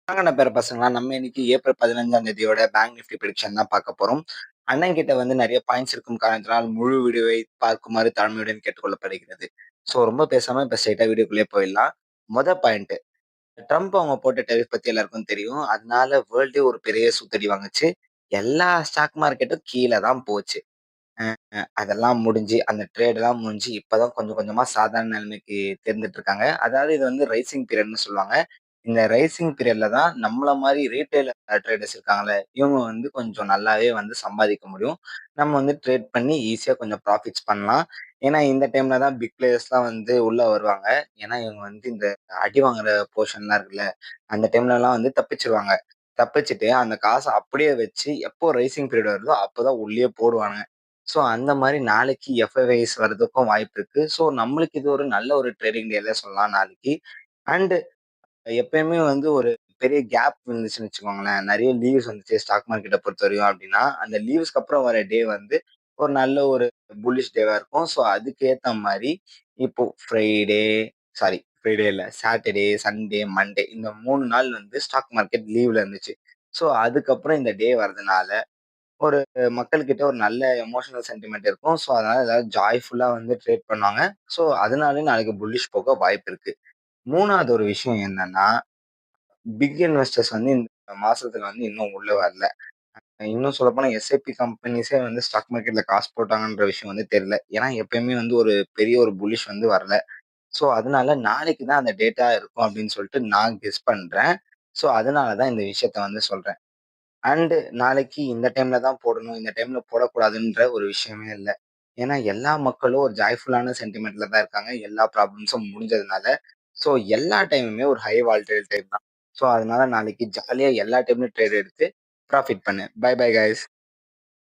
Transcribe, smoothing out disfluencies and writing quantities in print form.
வாங்க பேர பசங்களா, நம்ம இன்னைக்கு ஏப்ரல் 15ஆம் தேதியோட பேங்க் நிஃப்டி பிரெடிக்ஷன் தான் பார்க்க போறோம். அண்ணன் கிட்ட வந்து நெறைய பாயிண்ட்ஸ் இருக்கும் காரணத்தினால் முழு வீடியோவை பார்க்குமாறு தாழ்மையுடன் கேட்டுக்கொள்ளப்படுகிறது. ரொம்ப பேசாம இப்ப ஸ்ட்ரெயிட்டா வீடியோக்குள்ளேயே போயிடலாம். பாயிண்ட் ட்ரம்ப் அவங்க போட்ட டெரிஃப் பத்தி எல்லாருக்கும் தெரியும். அதனால வேர்ல்டே ஒரு பெரிய சுத்தடி வாங்குச்சு. எல்லா ஸ்டாக் மார்க்கெட்டும் கீழ தான் போச்சு. அதெல்லாம் முடிஞ்சு, அந்த ட்ரேட்லாம் முடிஞ்சு, இப்பதான் கொஞ்சம் கொஞ்சமா சாதாரண நிலைமைக்கு திருந்துட்டு இருக்காங்க. அதாவது இது வந்து ரைசிங் பீரியட்ன்னு சொல்லுவாங்க. இந்த ரைசிங் பீரியட்ல தான் நம்மள மாரி ரீட்டெயில் ட்ரேடர்ஸ் இருக்காங்கல்ல, இவங்க வந்து கொஞ்சம் நல்லாவே வந்து சம்பாதிக்க முடியும். நம்ம வந்து ட்ரேட் பண்ணி ஈஸியா கொஞ்சம் ப்ராஃபிட்ஸ் பண்ணலாம். ஏன்னா, இந்த டைம்ல தான் பிக் பிளேயர்ஸ்லாம் வந்து உள்ள வருவாங்க. ஏன்னா, இவங்க வந்து இந்த அடி வாங்குற போர்ஷன்லாம் இருக்குல்ல, அந்த டைம்லலாம் வந்து தப்பிச்சுருவாங்க. தப்பிச்சுட்டு அந்த காச அப்படியே வச்சு எப்போ ரைசிங் பீரியட் வருதோ அப்பதான் உள்ளயே போடுவானுங்க. அந்த மாரி நாளைக்கு எஃப்ஐஐஸ் வர்றதுக்கும் வாய்ப்பு இருக்கு. நம்மளுக்கு இது ஒரு நல்ல ஒரு ட்ரேடிங் டேல சொல்லலாம் நாளைக்கு. அண்ட் எப்பயுமே வந்து ஒரு பெரிய கேப் இருந்துச்சுன்னு வச்சுக்கோங்களேன். நெறைய லீவ்ஸ் வந்துச்சு ஸ்டாக் மார்க்கெட்ட பொறுத்தவரையும் அப்டின்னா, அந்த லீவ்ஸ்க்கு அப்புறம் வர டே வந்து ஒரு நல்ல ஒரு புல்லிஷ் டேவா இருக்கும். அதுக்கு ஏத்த மாரி இப்போ ஃப்ரைடே இல்ல. சாட்டர்டே, சண்டே, மண்டே இந்த 3 நாள் வந்து ஸ்டாக் மார்க்கெட் லீவ்ல இருந்துச்சு. அதுக்கப்புறம் இந்த டே வர்றதுனால ஒரு மக்கள்கிட்ட ஒரு நல்ல எமோஷனல் சென்டிமென்ட் இருக்கும். அதனால எல்லாரும் ஜாய்ஃபுல்லா வந்து ட்ரேட் பண்ணுவாங்க. அதனாலயும் நாளைக்கு புல்லிஷ் போக வாய்ப்பு இருக்கு. 3வது ஒரு விஷயம் என்னன்னா, பிக் இன்வெஸ்டர்ஸ் வந்து இந்த மாசத்துல வந்து இன்னும் உள்ள வரல. இன்னும் சொல்லப்போனா எஸ்ஐபி கம்பெனிஸே வந்து ஸ்டாக் மார்க்கெட்ல காசு போட்டாங்கன்ற விஷயம் வந்து தெரியல. ஏன்னா எப்பயுமே வந்து ஒரு பெரிய ஒரு புல்லிஷ் வந்து வரல. அதனால நாளைக்கு தான் அந்த டேட்டா இருக்கும் அப்படின்னு சொல்லிட்டு நான் கெஸ் பண்றேன். அதனால தான் இந்த விஷயத்த வந்து சொல்றேன். அண்ட் நாளைக்கு இந்த டைம்ல தான் போடணும், இந்த டைம்ல போடக்கூடாதுன்ற ஒரு விஷயமே இல்ல. ஏன்னா எல்லா மக்களும் ஒரு ஜாய்ஃபுல்லான சென்டிமென்ட்ல தான் இருக்காங்க. எல்லா ப்ராப்ளம்ஸும் முடிஞ்சதுனால. எல்லா டைமுமே ஒரு ஹை வாலடைல் டைம் தான். அதனால நாளைக்கு ஜாலியா எல்லா டைம்லயும் ட்ரேட் எடுத்து ப்ராஃபிட் பண்ணு. Bye bye guys.